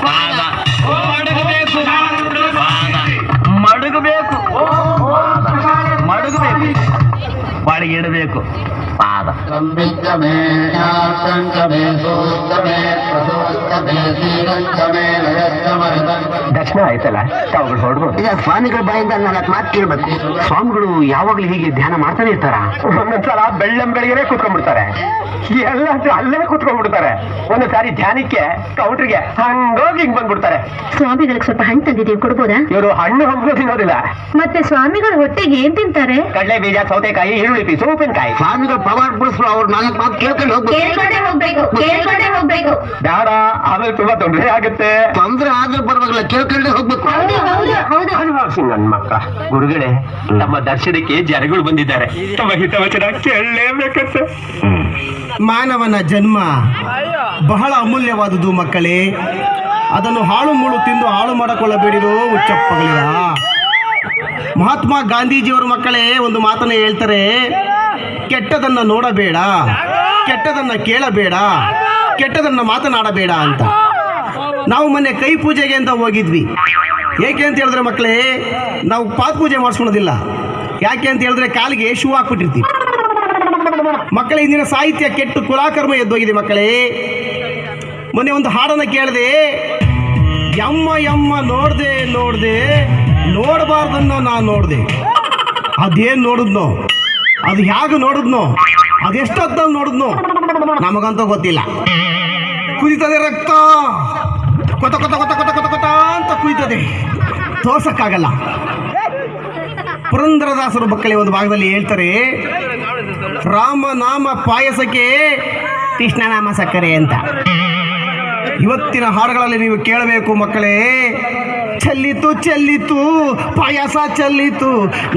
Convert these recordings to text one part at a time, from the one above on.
ಪಾದ ಮಡಗಬೇಕು ಪಾದ ಮಡಗಬೇಕು ಮಡಗಬೇಕು ಬಾಳಿಗೆ ಇಡಬೇಕು ಪಾದ ದರ್ಶನ ಆಯ್ತಲ್ಲ ತಾವುಗಳು ಹೊರಡ್ಬೋದು. ಈಗ ಸ್ವಾಮಿಗಳ ಬಾಯಿಂದ ನಾಲ್ಕು ಮಾತು ಕೇಳ್ಬೇಕು. ಸ್ವಾಮಿಗಳು ಯಾವಾಗ್ಲೂ ಹೀಗೆ ಧ್ಯಾನ ಮಾಡ್ತಾನೆ ಇರ್ತಾರ? ಒಂದೊಂದ್ಸಲ ಬೆಳ್ಳಂಬೆಳಗ್ಗೆ ಕೂತ್ಕೊಂಡ್ಬಿಡ್ತಾರೆ, ಎಲ್ಲ ಅಲ್ಲೇ ಕೂತ್ಕೊಂಡ್ಬಿಡ್ತಾರೆ. ಒಂದೊಂದ್ಸಾರಿ ಧ್ಯಾನಕ್ಕೆ ಕೌಂಟ್ರಿಗೆ ಹಂಗೋಗಿ ಹಿಂಗ್ ಬಂದ್ಬಿಡ್ತಾರೆ. ಸ್ವಾಮಿಗಳಿಗೆ ಸ್ವಲ್ಪ ಹಣ್ಣು ತಂದಿದ್ದೀವಿ, ಕೊಡ್ಬೋದಾ? ಇವರು ಹಣ್ಣು ಹಂಪಲು ತಿನ್ನೋದಿಲ್ಲ. ಮತ್ತೆ ಸ್ವಾಮಿಗಳ ಹೊಟ್ಟೆಗೆ ಏನ್ ತಿಂತಾರೆ? ಕಡಲೆ ಬೀಜ, ಸೌತೆಕಾಯಿ, ಈರುಳ್ಳಿ ಪೀಸು, ಉಪ್ಪಿನಕಾಯಿ. ಸ್ವಾಮಿಗಳು ಪವಾಡ ಬಿಡಿಸ್ರು, ಅವ್ರ ನಾಲ್ಕು ಮಾತು ಕೇಳ್ಕೊಂಡು ಹೋಗ್ಬೇಕು. ಬೇಡ, ಆಮೇಲೆ ತುಂಬಾ ತೊಂದರೆ ಆಗುತ್ತೆ. ತೊಂದ್ರೆ ಆದ್ರೂ ಪರವಾಗಿಲ್ಲ, ಕೇಳ್ಕೊಂಡೇ ಹೋಗ್ಬೇಕು. ನನ್ನ ಮಕ್ಕ ಗುರುಗಳೇ, ನಮ್ಮ ದರ್ಶನಕ್ಕೆ ಜನಗಳು ಬಂದಿದ್ದಾರೆ, ತಮ್ಮ ಹಿತವಚನ ಕೇಳಲೇಬೇಕಂತೆ. ಮಾನವನ ಜನ್ಮ ಬಹಳ ಅಮೂಲ್ಯವಾದುದು ಮಕ್ಕಳೇ. ಅದನ್ನು ಹಾಳು ಮುಳು ತಿಂದು ಹಾಳು ಮಾಡಿಕೊಳ್ಳಬೇಡಿರೋ ಹುಚ್ಚಪ್ಪಗಳಿರ. ಮಹಾತ್ಮ ಗಾಂಧೀಜಿಯವರು ಮಕ್ಕಳೇ ಒಂದು ಮಾತನ್ನು ಹೇಳ್ತಾರೆ, ಕೆಟ್ಟದನ್ನು ನೋಡಬೇಡ, ಕೆಟ್ಟದನ್ನು ಕೇಳಬೇಡ, ಕೆಟ್ಟದನ್ನು ಮಾತನಾಡಬೇಡ ಅಂತ. ನಾವು ಮೊನ್ನೆ ಕೈ ಪೂಜೆಗೆ ಅಂತ ಹೋಗಿದ್ವಿ. ಏಕೆ ಅಂತ ಹೇಳಿದ್ರೆ ಮಕ್ಕಳೇ, ನಾವು ಪಾದ ಪೂಜೆ ಮಾಡಿಸ್ಕೊಳೋದಿಲ್ಲ. ಯಾಕೆ ಅಂತ ಹೇಳಿದ್ರೆ ಕಾಲಿಗೆ ಶೂ ಹಾಕ್ಬಿಟ್ಟಿರ್ತೀವಿ. ಮಕ್ಕಳೇ, ಇಂದಿನ ಸಾಹಿತ್ಯ ಕೆಟ್ಟು ಕುಲಾಕರ್ಮ ಎದ್ದೋಗಿದೆ ಮಕ್ಕಳೇ. ಮೊನ್ನೆ ಒಂದು ಹಾಡನ್ನು ಕೇಳಿದೆ, ಯಮ್ಮ ಯಮ್ಮ ನೋಡ್ದೆ ನೋಡಬಾರ್ದನ್ನ ನಾನು ನೋಡಿದೆ. ಅದೇನು ನೋಡಿದ್ನೋ, ಅದು ಹೇಗೆ ನೋಡಿದ್ನೋ, ಅದೆಷ್ಟೊತ್ತಲ್ಲಿ ನೋಡಿದ್ನೋ ನಮಗಂತೂ ಗೊತ್ತಿಲ್ಲ. ಕುದಿತದೆ ರಕ್ತ, ಕೊತ ಕೊತ ಕೊತ ಕೊತ ಕೊತ ಕೊತ ಅಂತ ಕುದಿತದೆ, ತೋರ್ಸಕ್ಕಾಗಲ್ಲ. ಪುರಂದರದಾಸರು ಮಕ್ಕಳೇ ಒಂದು ಭಾಗದಲ್ಲಿ ಹೇಳ್ತಾರೆ, ರಾಮನಾಮ ಪಾಯಸಕ್ಕೆ ಕೃಷ್ಣನಾಮ ಸಕ್ಕರೆ ಅಂತ. ಇವತ್ತಿನ ಹಾಡುಗಳಲ್ಲಿ ನೀವು ಕೇಳಬೇಕು ಮಕ್ಕಳೇ, ಚೆಲ್ಲಿತು ಚೆಲ್ಲಿತು ಪಾಯಸ ಚೆಲ್ಲಿತು,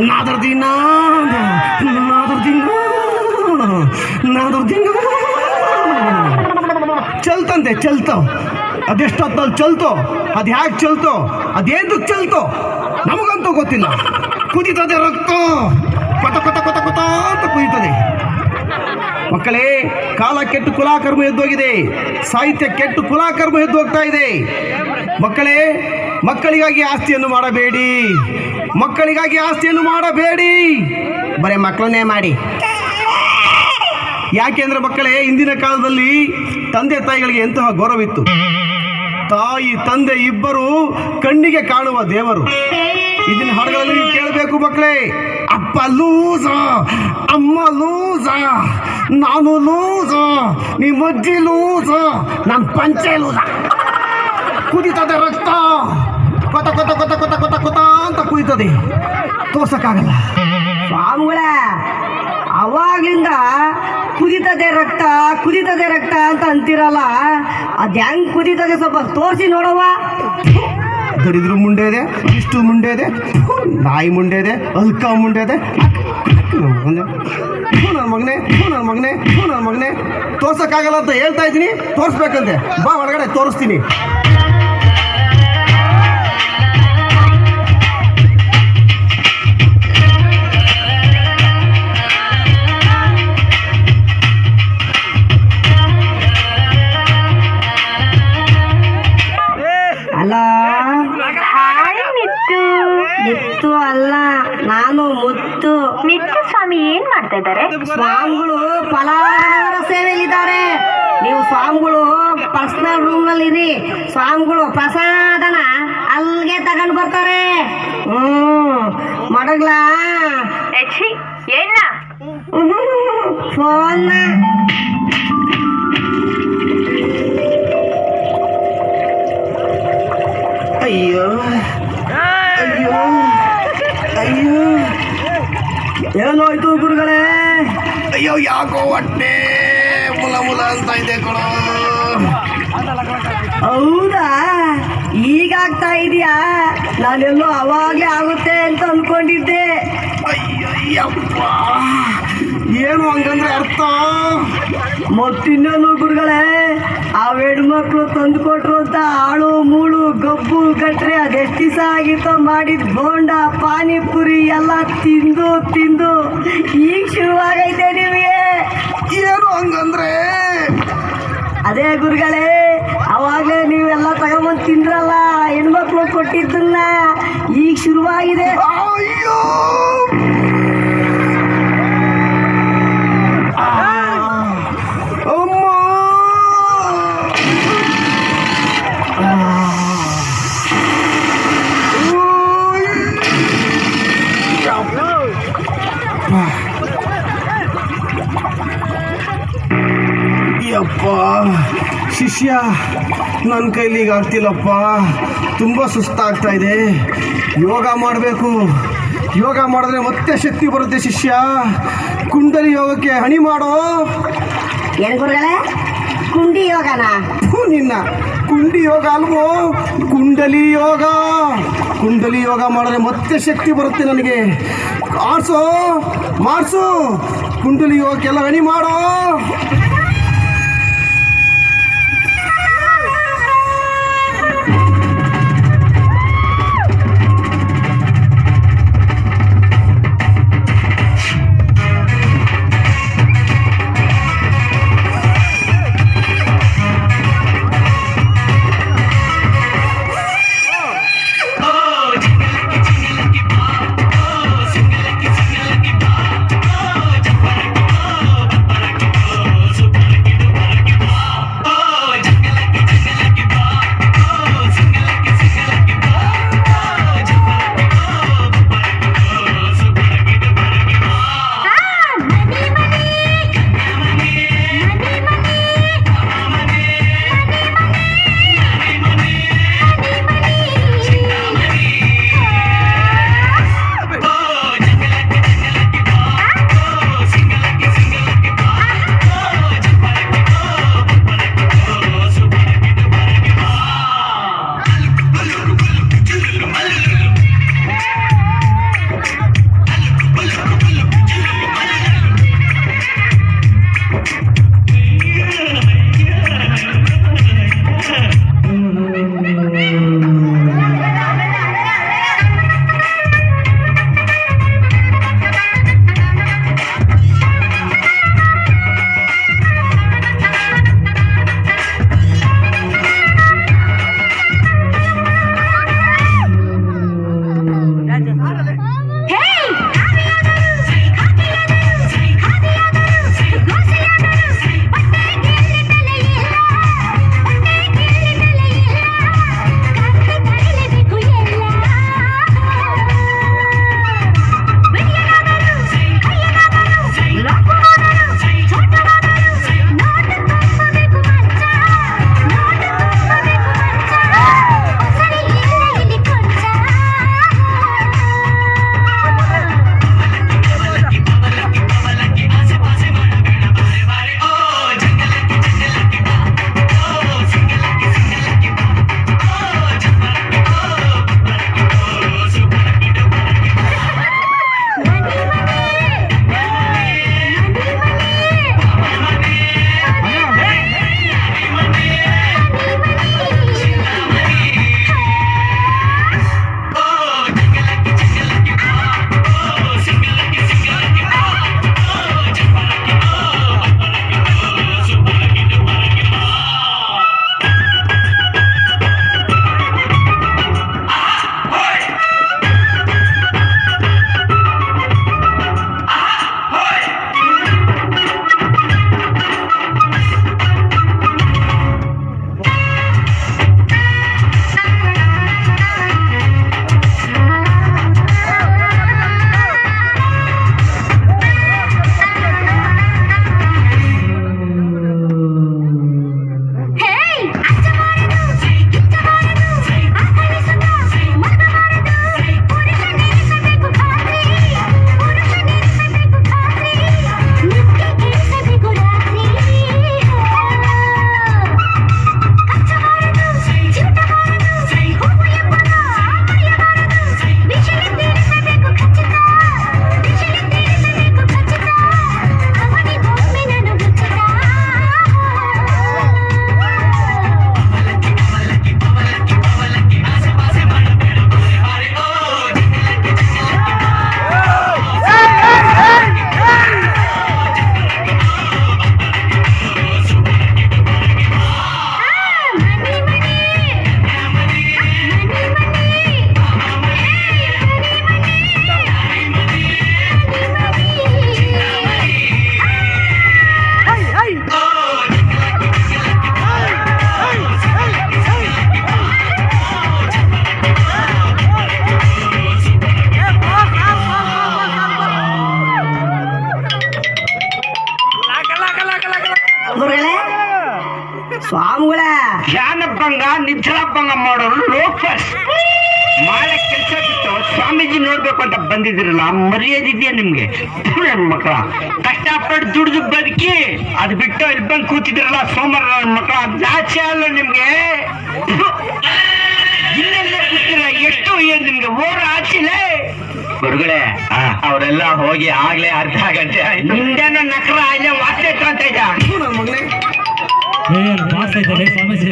ನಾದರ್ದಿನ ಚಲ್ತಂತೆ, ಚಲ್ತೋ, ಅದೆಷ್ಟೊತ್ತಲ್ಲಿ ಚಲ್ತೋ, ಅದು ಹ್ಯಾಕೆ ಚಲ್ತೋ, ಅದೇಂದಕ್ಕೆ ಚಲ್ತೋ ನಮಗಂತೂ ಗೊತ್ತಿಲ್ಲ. ಕುದಿತದೆ ರಕ್ತ, ಕೊತ ಕೊತ ಕೊತ ಕೊತ ಅಂತ ಕುದಿತದೆ. ಮಕ್ಕಳೇ, ಕಾಲ ಕೆಟ್ಟು ಕುಲಾಕರ್ಮ ಎದ್ದೋಗಿದೆ, ಸಾಹಿತ್ಯ ಕೆಟ್ಟು ಕುಲಾಕರ್ಮ ಎದ್ದು ಹೋಗ್ತಾ ಇದೆ. ಮಕ್ಕಳೇ, ಮಕ್ಕಳಿಗಾಗಿ ಆಸ್ತಿಯನ್ನು ಮಾಡಬೇಡಿ, ಮಕ್ಕಳಿಗಾಗಿ ಆಸ್ತಿಯನ್ನು ಮಾಡಬೇಡಿ, ಬರೀ ಮಕ್ಕಳನ್ನೇ ಮಾಡಿ. ಯಾಕೆಂದ್ರೆ ಮಕ್ಕಳೇ, ಇಂದಿನ ಕಾಲದಲ್ಲಿ ತಂದೆ ತಾಯಿಗಳಿಗೆ ಎಂತಹ ಗೌರವಿತ್ತು. ತಾಯಿ ತಂದೆ ಇಬ್ಬರು ಕಣ್ಣಿಗೆ ಕಾಣುವ ದೇವರು. ಇದನ್ನ ಹಾಡುಗಳಲ್ಲಿ ನೀವು ಕೇಳಬೇಕು ಮಕ್ಕಳೇ. ಅಪ್ಪ ಲೂಸ, ಅಮ್ಮ ಲೂಸ, ನಾನು ಲೂಸ, ನಿಮ್ಮ ಅಜ್ಜಿ ಲೂಸ, ನನ್ನ ಪಂಚೆ ಲೂಸ. ಕುದಿತದೆ ರಕ್ತ, ಕೊತ ಕೊತ ಕೊತ ಕೊತ ಕೊತ ಕೊತ ಅಂತ ಕುದಿತದೆ, ತೋರ್ಸಕ್ಕಾಗಲ್ಲ. ಸ್ವಾಮಿಗಳ ಅವಾಗ್ಲಿಂದ ಕುದಿತದೆ ರಕ್ತ ಅಂತ ಅಂತಿರಲ್ಲ, ಅದು ಹೆಂಗ್ ಕುದಿತದೆ ಸ್ವಲ್ಪ ತೋರಿಸಿ ನೋಡವ್ವ. ದರಿದ್ರ ಮುಂಡೆ ಇದೆ, ಇಷ್ಟು ಮುಂಡೆ ಇದೆ, ನಾಯಿ ಮುಂಡೆ ಇದೆ, ಅಲ್ಕ ಮುಂಡೆ ಇದೆ. ನನ್ನ ಮಗನೇ ತೋರ್ಸಕ್ಕಾಗಲ್ಲ ಅಂತ ಹೇಳ್ತಾ ಇದ್ದೀನಿ, ತೋರಿಸ್ಬೇಕಂತೆ. ಬಾ ಒಳಗಡೆ ತೋರಿಸ್ತೀನಿ. ನಿತ್ತು ಅಲ್ಲ, ನಾನು ಮುತ್ತು. ನಿತ್ಯ ಸ್ವಾಮಿ ಏನ್ ಮಾಡ್ತಾ ಇದ್ದಾರೆ? ಸ್ವಾಮಿಗಳು ಫಲಾಹಾರ ಸೇವೆಯಲ್ಲಿದ್ದಾರೆ. ನೀವು ಸ್ವಾಮಿಗಳು ಪರ್ಸನಲ್ ರೂಮ್ ನಲ್ಲಿ ಇರಿ. ಸ್ವಾಮಿಗಳು ಪ್ರಸಾದನ ಅಲ್ಲಿಗೆ ತಗೊಂಡು ಬರ್ತಾರೆ. ಮಡಗ್ಲಾ ಏನ ಫೋನ್ ಅಯ್ಯೋ ಅಯ್ಯೋ ಅಯ್ಯೋ, ಏನೋಯ್ತು ಗುರುಗಳೇ? ಅಯ್ಯೋ ಯಾಕೋ ಹೊಟ್ಟೆ ಮುಲ ಮುಲ ಅಂತ ಇದೆ ಕಣೋ. ಹೌದಾ, ಈಗಾಗ್ತಾ ಇದೆಯಾ? ನಾನೆಲ್ಲೋ ಅವಾಗ್ಲೇ ಆಗುತ್ತೆ ಅಂತ ಅನ್ಕೊಂಡಿದ್ದೆ. ಅಯ್ಯಯ್ಯಪ್ಪ, ಏನು ಹಂಗಂದ್ರೆ ಅರ್ಥ? ಮತ್ತಿನ್ನೇನು ಗುರುಗಳೇ, ಆ ಹೆಣ್ಮಕ್ಳು ತಂದು ಕೊಟ್ರು ಅಂತ ಆಳು ಮೂಳು ಗಬ್ಬು ಗಟ್ರೆ ಅದೆಷ್ಟು ದಿವಸ ಆಗಿತ್ತೋ ಮಾಡಿದ ಬೋಂಡ ಪಾನಿಪುರಿ ಎಲ್ಲ ತಿಂದು ತಿಂದು ಈಗ ಶುರುವಾಗೈತೆ ನಿಮಗೆ. ಏನು ಹಂಗಂದ್ರೆ? ಅದೇ ಗುರುಗಳೇ, ಅವಾಗಲೇ ನೀವೆಲ್ಲ ತಗೊಂಬಂದು ತಿಂದ್ರಲ್ಲ ಹೆಣ್ಮಕ್ಳು ಕೊಟ್ಟಿದ್ದನ್ನ ಈಗ ಶುರುವಾಗಿದೆ. ಅಯ್ಯೋ ಅಮ್ಮ ಯಪ್ಪ ಶಿಷ್ಯ, ನನ್ನ ಕೈಲಿ ಈಗ ಆಗ್ತಿಲ್ಲಪ್ಪ, ತುಂಬ ಸುಸ್ತಾಗ್ತಾ ಇದೆ. ಯೋಗ ಮಾಡಬೇಕು. ಯೋಗ ಮಾಡಿದ್ರೆ ಮತ್ತೆ ಶಕ್ತಿ ಬರುತ್ತೆ ಶಿಷ್ಯ. ಕುಂಡಲಿ ಯೋಗಕ್ಕೆ ಹಣಿ ಮಾಡೋ. ಏನ್ ಗುರುಗಳೇ, ಕುಂಡಿ ಯೋಗನ? ನಿನ್ನ ಕುಂಡಿ ಯೋಗ ಅಲ್ವೋ, ಕುಂಡಲಿ ಯೋಗ. ಕುಂಡಲಿ ಯೋಗ ಮಾಡಿದ್ರೆ ಮತ್ತೆ ಶಕ್ತಿ ಬರುತ್ತೆ ನನಗೆ. ಮಾಡಿಸು ಕುಂಡಲಿ ಯೋಗಕ್ಕೆಲ್ಲ ಹಣಿ ಮಾಡೋ. ಸ್ವಾಮಿಗಳೇ ಧ್ಯಾನಭಂಗ ನಿದ್ರಾಭಂಗ ಮಾಡೋರು ಲೋಫರ್ಸ್. ಮಾಡ ಕೆಲಸ ಬಿಟ್ಟು ಸ್ವಾಮೀಜಿ ನೋಡ್ಬೇಕು ಅಂತ ಬಂದಿದಿರಲ್ಲ, ಮರ್ಯಾದಿದ್ಯಾ ನಿಮ್ಗೆ? ನನ್ನ ಮಕ್ಕಳ ಕಷ್ಟಪಟ್ಟು ದುಡ್ದು ಬದುಕಿ ಅದು ಬಿಟ್ಟು ಇಲ್ಲಿ ಬಂದು ಕೂತಿದ್ರಲ್ಲ ಸೋಮವಾರ ನನ್ನ ಮಕ್ಕಳ, ನಾಚೆ ಅಲ್ಲ ನಿಮ್ಗೆ? ಇಲ್ಲೆಲ್ಲ ಕೂತಿರ ಎಷ್ಟು ಏನ್ ನಿಮ್ಗೆ ಓರ ಆಚಿಲೆ ಗುರುಗಳೇ? ಅವರೆಲ್ಲ ಹೋಗಿ ಆಗ್ಲೇ ಅರ್ಧ ಗಂಟೆ ಆಯ್ತು. ನಿಂದೇನೋ ನಕರ ಅಲ್ಲೇ ವಾಸನೆ ಅಂತ ಇದ್ದ ನನ್ನ ಮಗನೇ ಪಾಸ್ ಆಯ್ತಲ್ಲ ಸ್ವಾಮೀಜಿ.